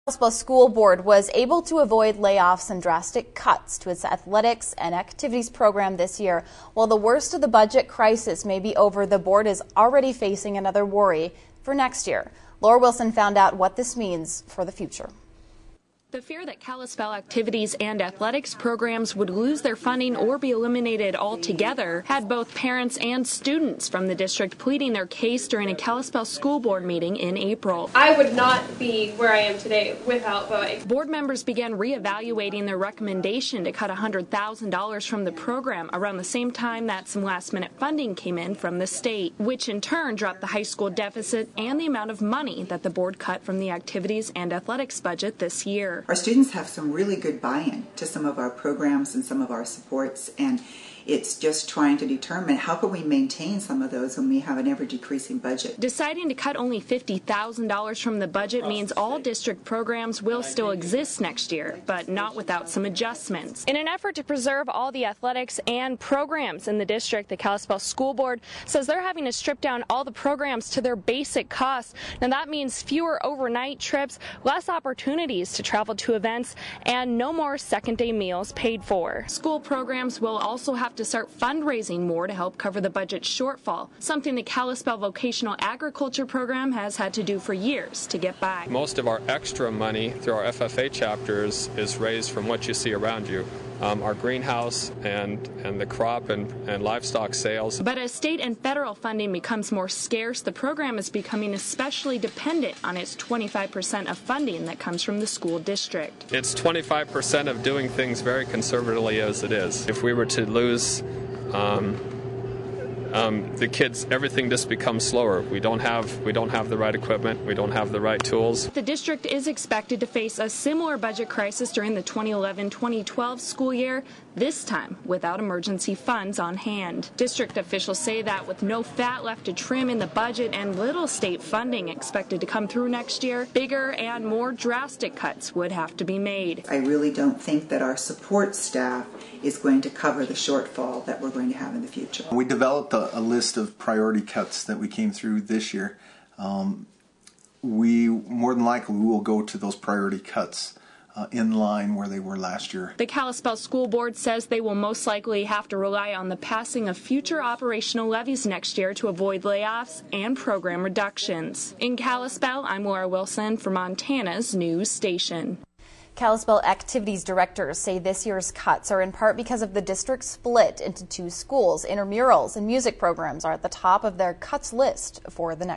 Kalispell School Board was able to avoid layoffs and drastic cuts to its athletics and activities program this year. While the worst of the budget crisis may be over, the board is already facing another worry for next year. Laura Wilson found out what this means for the future. The fear that Kalispell activities and athletics programs would lose their funding or be eliminated altogether had both parents and students from the district pleading their case during a Kalispell School Board meeting in April. I would not be where I am today without voting. Board members began reevaluating their recommendation to cut $100,000 from the program around the same time that some last-minute funding came in from the state, which in turn dropped the high school deficit and the amount of money that the board cut from the activities and athletics budget this year. Our students have some really good buy-in to some of our programs and some of our supports, and it's just trying to determine how can we maintain some of those when we have an ever-decreasing budget. Deciding to cut only $50,000 from the budget means all district programs will still exist next year, but not without some adjustments. In an effort to preserve all the athletics and programs in the district, the Kalispell School Board says they're having to strip down all the programs to their basic costs. Now that means fewer overnight trips, less opportunities to travel to events, and no more second-day meals paid for. School programs will also have to start fundraising more to help cover the budget shortfall, something the Kalispell Vocational Agriculture Program has had to do for years to get by. Most of our extra money through our FFA chapters is raised from what you see around you. Our greenhouse and the crop and livestock sales. But as state and federal funding becomes more scarce, the program is becoming especially dependent on its 25% of funding that comes from the school district. It's 25% of doing things very conservatively as it is. If we were to lose the kids, everything just becomes slower. We don't have the right equipment. We don't have the right tools. The district is expected to face a similar budget crisis during the 2011-2012 school year, this time without emergency funds on hand. District officials say that with no fat left to trim in the budget and little state funding expected to come through next year, bigger and more drastic cuts would have to be made. I really don't think that our support staff is going to cover the shortfall that we're going to have in the future. We developed a list of priority cuts that we came through this year. We more than likely will go to those priority cuts in line where they were last year. The Kalispell School Board says they will most likely have to rely on the passing of future operational levies next year to avoid layoffs and program reductions. In Kalispell, I'm Laura Wilson for Montana's news station. Kalispell activities directors say this year's cuts are in part because of the district split into two schools. Intramurals and music programs are at the top of their cuts list for the next